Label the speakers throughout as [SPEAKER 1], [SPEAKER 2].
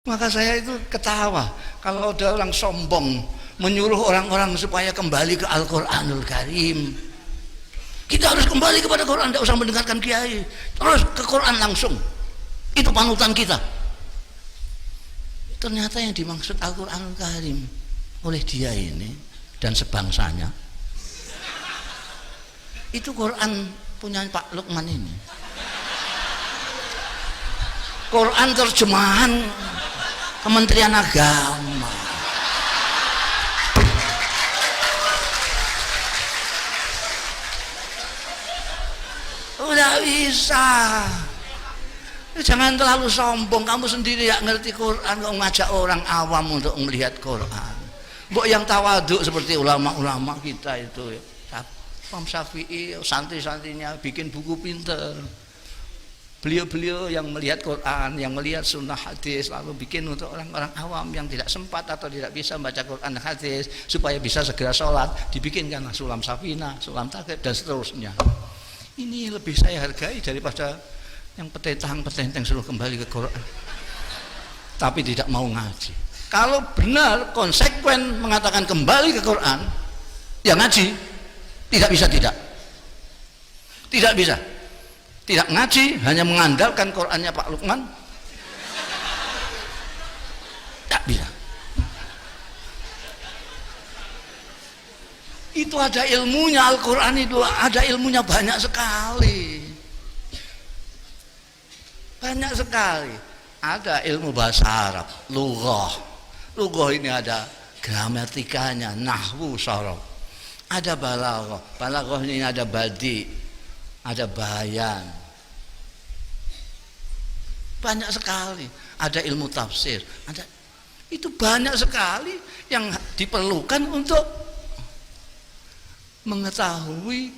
[SPEAKER 1] Maka saya itu ketawa kalau ada orang sombong menyuruh orang-orang supaya kembali ke Al-Quranul Karim. Kita harus kembali kepada Quran, tidak usah mendengarkan kiai, terus ke Quran langsung, itu panutan kita. Ternyata yang dimaksud Al-Quranul Karim oleh dia ini dan sebangsanya itu Quran punya Pak Lukman ini, Quran terjemahan Kementerian Agama. Udah bisa. Jangan terlalu sombong, kamu sendiri ya ngerti Quran kok ngajak orang awam untuk melihat Quran. Mbok yang tawaduk seperti ulama-ulama kita itu, Imam Syafi'i, santri-santrinya bikin buku pinter. Beliau-beliau yang melihat Quran, yang melihat sunnah hadis, lalu bikin untuk orang-orang awam yang tidak sempat atau tidak bisa membaca Quran dan hadis supaya bisa segera sholat, dibikinkanlah sulam safina, sulam takrib dan seterusnya. Ini lebih saya hargai daripada yang petentang-petenteng suruh kembali ke Quran tapi tidak mau ngaji. Kalau benar konsekuen mengatakan kembali ke Quran, ya ngaji. Tidak bisa tidak bisa. Tidak ngaji, hanya mengandalkan Qurannya Pak Lukman, tak bisa. Itu ada ilmunya, Al-Quran itu ada ilmunya banyak sekali. Banyak sekali. Ada ilmu bahasa Arab, lughah. Lughah ini ada gramatikanya, nahwu, sharaf. Ada balaghah. Balaghah ini ada badi, ada bayan. Banyak sekali. Ada ilmu tafsir, ada. Itu banyak sekali yang diperlukan untuk mengetahui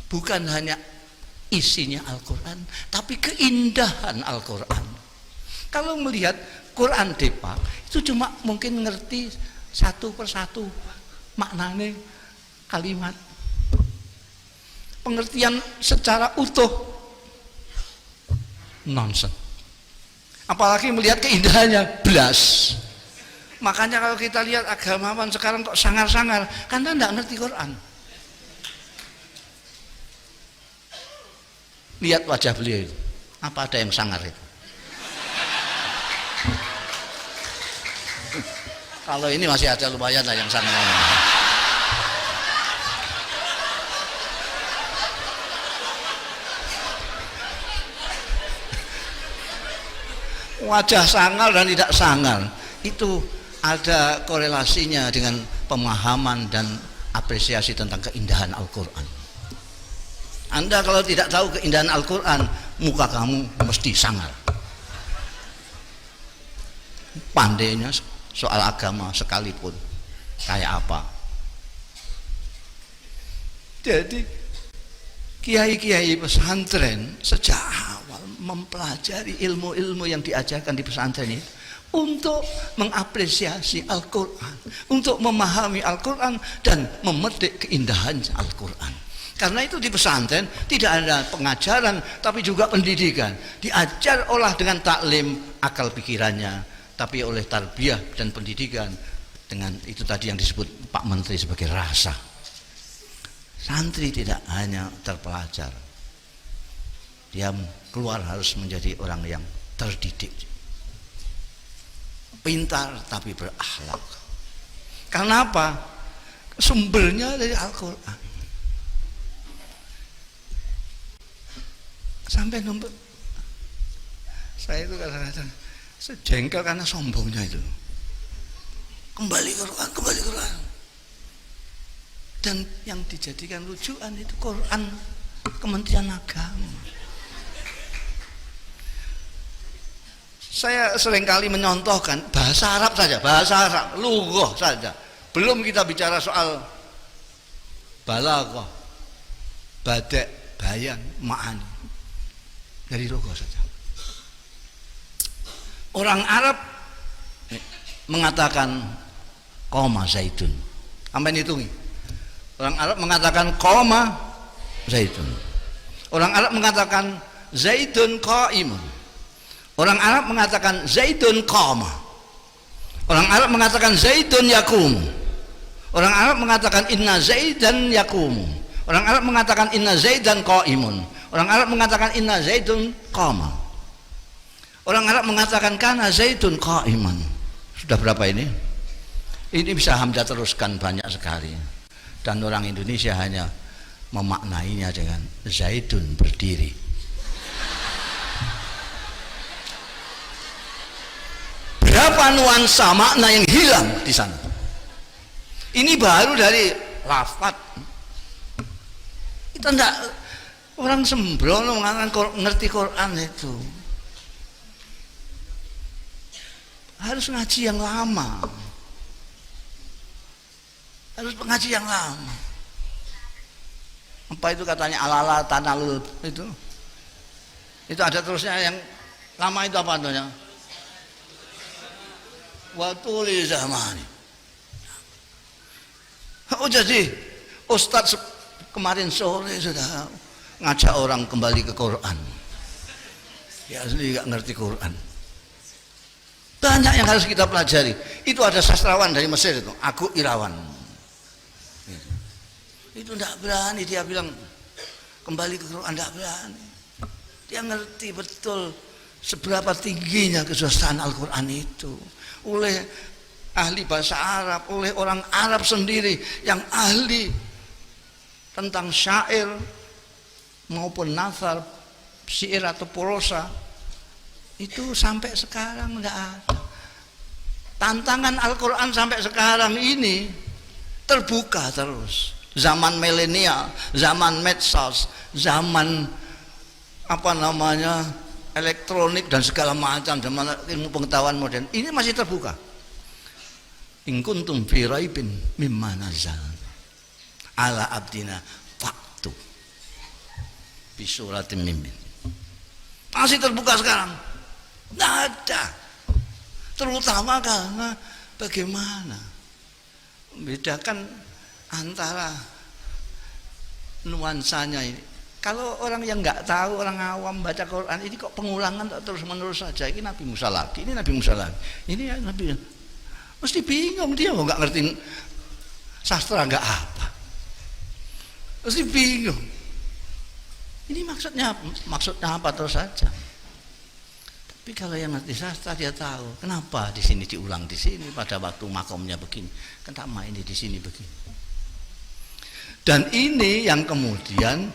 [SPEAKER 1] bukan hanya isinya Al-Quran, tapi keindahan Al-Quran. Kalau melihat Quran Depak itu cuma mungkin ngerti satu persatu maknanya kalimat, pengertian secara utuh nonsen. Apalagi melihat keindahannya, belas. Makanya kalau kita lihat agamawan sekarang kok sangar-sangar karena tidak ngerti Quran. Lihat wajah beliau itu, apa ada yang sangar itu? Kalau ini masih ada lumayan lah yang sangar. Wajah sangar dan tidak sangar itu ada korelasinya dengan pemahaman dan apresiasi tentang keindahan Al-Quran. Anda kalau tidak tahu keindahan Al-Quran, muka kamu mesti sangar. Pandainya soal agama sekalipun kayak apa. Jadi kiai-kiai pesantren sejak awal mempelajari ilmu-ilmu yang diajarkan di pesantren ini untuk mengapresiasi Al-Quran, untuk memahami Al-Quran dan memetik keindahan Al-Quran. Karena itu di pesantren tidak ada pengajaran tapi juga pendidikan. Diajar olah dengan taklim akal pikirannya, tapi oleh tarbiyah dan pendidikan dengan itu tadi yang disebut Pak Menteri sebagai rasa. Santri tidak hanya terpelajar, dia keluar harus menjadi orang yang terdidik, pintar tapi berakhlak. Karena apa? Sumbernya dari Al-Quran. Sampai nomor saya itu kadang-kadang sejengkel karena sombongnya itu. Kembali ke Quran, kembali ke Quran. Dan yang dijadikan rujukan itu Quran Kementerian Agama. Saya seringkali menyontohkan bahasa Arab saja, bahasa Arab, lughah saja. Belum kita bicara soal balaghah, bada', bayan, ma'ani. Dari lughah saja. Orang Arab mengatakan qoma zaidun. Sampai hitungi. Orang Arab mengatakan qoma zaidun. Orang Arab mengatakan zaidun qaimun. Orang Arab mengatakan zaidun qama. Orang Arab mengatakan Zaidun yakum. Orang Arab mengatakan inna Zaidan yakum. Orang Arab mengatakan inna Zaidan qaimun. Orang Arab mengatakan inna Zaidun qama. Orang Arab mengatakan kana Zaidun qaiman. Sudah berapa ini? Ini bisa Hamzah teruskan banyak sekali. Dan orang Indonesia hanya memaknainya dengan Zaidun berdiri. Berapa nuansa makna yang hilang di sana. Ini baru dari lafaz. Kita enggak, orang sembrono mengatakan ngerti Quran itu harus ngaji yang lama, harus ngaji yang lama. Apa itu katanya alala tanalul itu ada terusnya yang lama itu apa namanya? Watuli zamani. Oh jadi Ustadz kemarin sore sudah ngajak orang kembali ke Quran. Ya asli nggak ngerti Quran. Banyak yang harus kita pelajari. Itu ada sastrawan dari Mesir itu, Agu Irawan. Itu tidak berani dia bilang kembali ke Quran, tidak berani. Dia ngerti betul seberapa tingginya kesusahan Al-Quran itu. Oleh ahli bahasa Arab, oleh orang Arab sendiri yang ahli tentang syair maupun nazar, syair atau prosa, itu sampai sekarang tidak ada. Tantangan Al-Quran sampai sekarang ini terbuka terus. Zaman milenial, zaman medsos, zaman apa namanya elektronik dan segala macam, zaman ilmu pengetahuan modern, ini masih terbuka. In kuntum fi raibin mimma nazal ala abdina faktu bi suratin mimin. Masih terbuka sekarang. Nggak ada. Terutama karena bagaimana membedakan antara nuansanya ini. Kalau orang yang nggak tahu, orang awam baca Quran ini kok pengulangan terus menerus saja. Ini Nabi Musa lagi, ini Nabi Musa lagi, ini ya Nabi. Mesti bingung dia, nggak ngerti sastra nggak apa. Mesti bingung. Ini maksudnya apa terus saja. Tapi kalau yang ngerti sastra dia tahu kenapa di sini diulang di sini pada waktu makomnya begini, kenapa ini di sini begini. Dan ini yang kemudian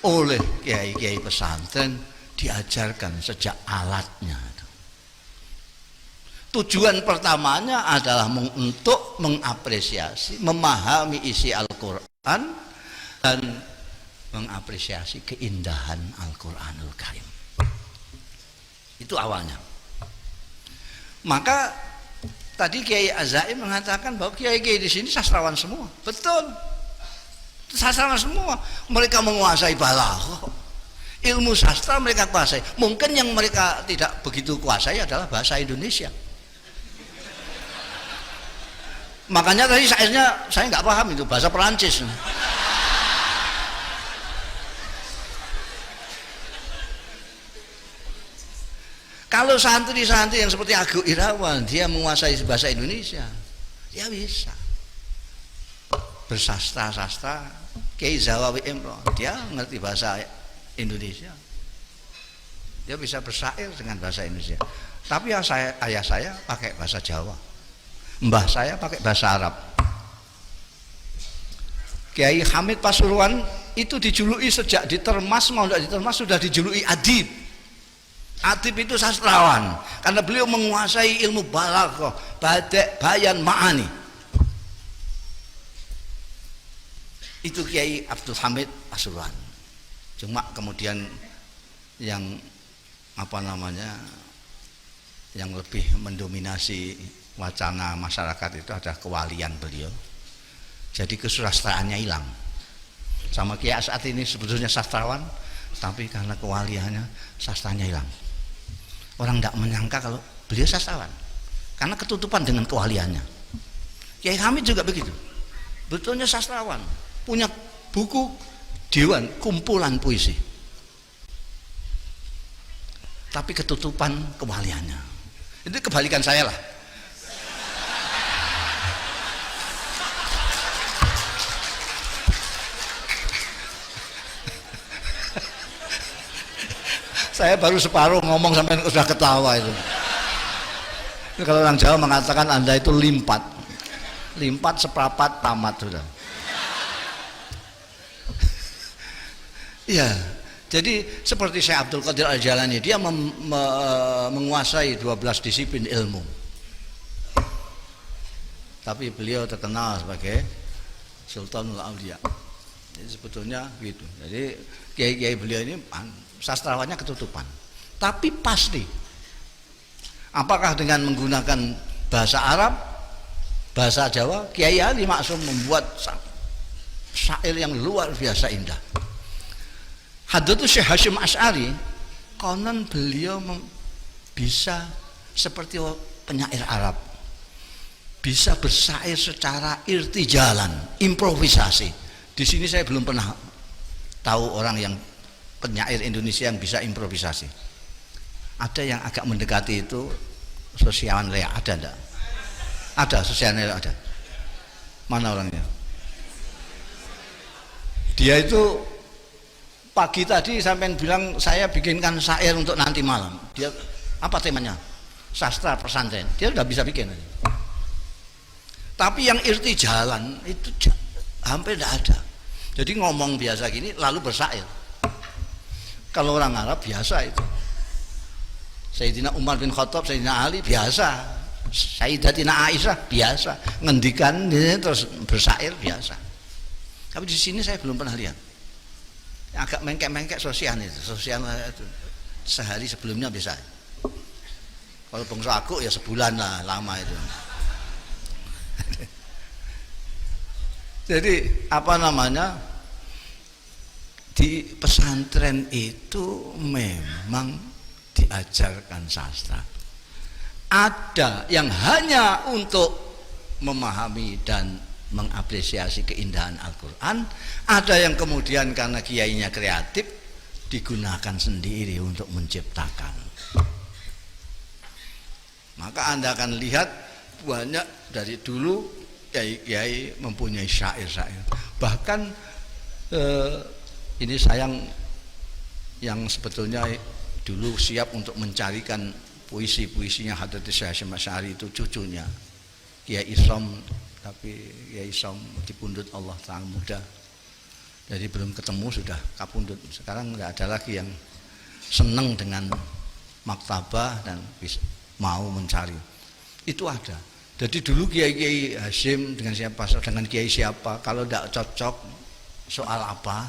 [SPEAKER 1] oleh kiai-kiai pesantren diajarkan sejak alatnya. Tujuan pertamanya adalah untuk mengapresiasi, memahami isi Al-Quran dan mengapresiasi keindahan Al-Quranul Karim. Itu awalnya. Maka tadi Kiai Azaim mengatakan bahwa kiai-kiai di sini sastrawan semua. Betul. Sastrawan semua. Mereka menguasai balaghah. Ilmu sastra mereka kuasai. Mungkin yang mereka tidak begitu kuasai adalah bahasa Indonesia. Makanya tadi syairnya saya nggak paham itu bahasa Perancis. Kalau santri-santri yang seperti Agu Irawan dia menguasai bahasa Indonesia, dia bisa bersastra-sastra. Kiai Zawawi Imron dia ngerti bahasa Indonesia, dia bisa bersyair dengan bahasa Indonesia. Tapi ayah saya pakai bahasa Jawa, mbah saya pakai bahasa Arab. Kiai Hamid Pasuruan itu dijuluki sejak ditermas, mau tidak ditermas sudah dijuluki adib. Adib itu sastrawan karena beliau menguasai ilmu balaghah, badi', bayan, ma'ani. Itu Kiai Abdul Hamid Pasuruan. Cuma kemudian yang apa namanya yang lebih mendominasi wacana masyarakat itu adalah kewalian beliau. Jadi kesusastraannya hilang. Sama Kiai As'ad ini sebetulnya sastrawan, tapi karena kewaliannya sastranya hilang. Orang tidak menyangka kalau beliau sastrawan karena ketutupan dengan kewaliannya. Kiai Hamid juga begitu, betulnya sastrawan, punya buku dewan kumpulan puisi, tapi ketutupan kewaliannya. Itu kebalikan saya lah. Saya baru separuh ngomong sampai sudah ketawa itu. Kalau orang Jawa mengatakan Anda itu limpat. Limpat seprapat tamat sudah. Iya. Jadi seperti Syekh Abdul Qadir Al-Jalani, dia menguasai 12 disiplin ilmu. Tapi beliau terkenal sebagai Sultanul Aulia. Jadi sebetulnya gitu. Jadi kiai-kiai beliau ini sastrawannya ketutupan. Tapi pasti, apakah dengan menggunakan bahasa Arab, bahasa Jawa, Kiai Ali Maksum membuat syair yang luar biasa indah. Hadratus Syekh Hasyim Asy'ari, konon beliau bisa seperti penyair Arab, bisa bersair secara irtijalan, improvisasi. Di sini saya belum pernah tahu orang yang penyair Indonesia yang bisa improvisasi. Ada yang agak mendekati itu, Sosiawan Lea, ada enggak? Ada, Sosiawan Lea ada. Mana orangnya? Dia itu pagi tadi sampai bilang saya bikinkan syair untuk nanti malam. Dia apa temanya? Sastra pesantren. Dia udah bisa bikin. Tapi yang irtijalan itu hampir tidak ada. Jadi ngomong biasa gini lalu bersair. Kalau orang Arab biasa itu. Sayyidina Umar bin Khattab, Sayyidina Ali biasa. Sayyidatina Aisyah biasa. Ngendikan terus bersair biasa. Tapi di sini saya belum pernah lihat. Yang agak mengkek-mengkek sosial itu. Sosial itu sehari sebelumnya bisa. Kalau bangsa aku ya sebulan lah lama itu. Jadi apa namanya, di pesantren itu memang diajarkan sastra. Ada yang hanya untuk memahami dan mengapresiasi keindahan Al-Quran, ada yang kemudian karena kiainya kreatif digunakan sendiri untuk menciptakan. Maka Anda akan lihat banyak dari dulu kiai-kiai mempunyai syair-syair. Bahkan ini sayang yang sebetulnya dulu siap untuk mencarikan puisi-puisinya Hadratus Syekh Hasyim Asy'ari itu cucunya Kiai Isom, tapi Kiai Isom dipundhut Allah Ta'ala muda. Jadi belum ketemu sudah kapundhut. Sekarang tidak ada lagi yang senang dengan maktabah dan mau mencari. Itu ada. Jadi dulu Kiai Hasyim dengan siapa, dengan Kiai siapa, kalau tidak cocok soal apa,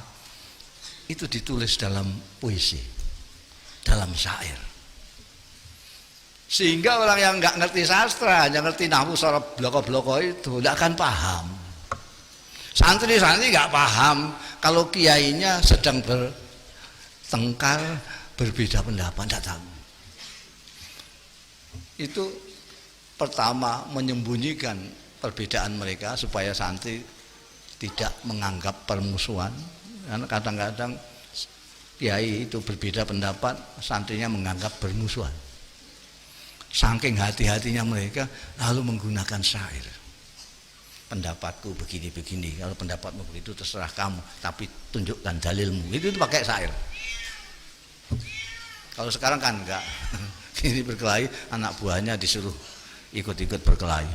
[SPEAKER 1] itu ditulis dalam puisi, dalam syair. Sehingga orang yang nggak ngerti sastra, hanya ngerti nahwu sorab bloko-bloko itu, tidak akan paham. Santri-santri nggak paham kalau kiainya sedang bertengkar, berbeda pendapat, tidak tahu. Itu pertama, menyembunyikan perbedaan mereka supaya santri tidak menganggap permusuhan. Karena kadang-kadang kiai itu berbeda pendapat, santrinya menganggap bermusuhan. Saking hati-hatinya mereka lalu menggunakan syair. Pendapatku begini-begini, kalau pendapatmu begitu terserah kamu, tapi tunjukkan dalilmu. Itu pakai syair. Kalau sekarang kan enggak. Ini berkelahi, anak buahnya disuruh ikut-ikut berkelahi.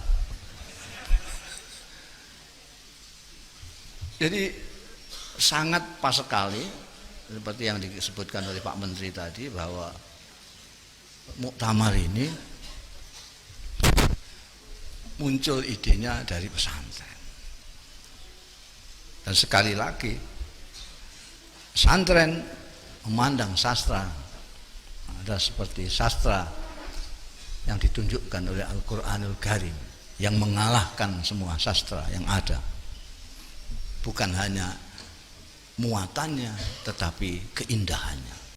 [SPEAKER 1] Jadi sangat pas sekali seperti yang disebutkan oleh Pak Menteri tadi, bahwa muktamar ini muncul idenya dari pesantren. Dan sekali lagi pesantren memandang sastra ada seperti sastra yang ditunjukkan oleh Al-Quranul Karim yang mengalahkan semua sastra yang ada. Bukan hanya muatannya tetapi keindahannya.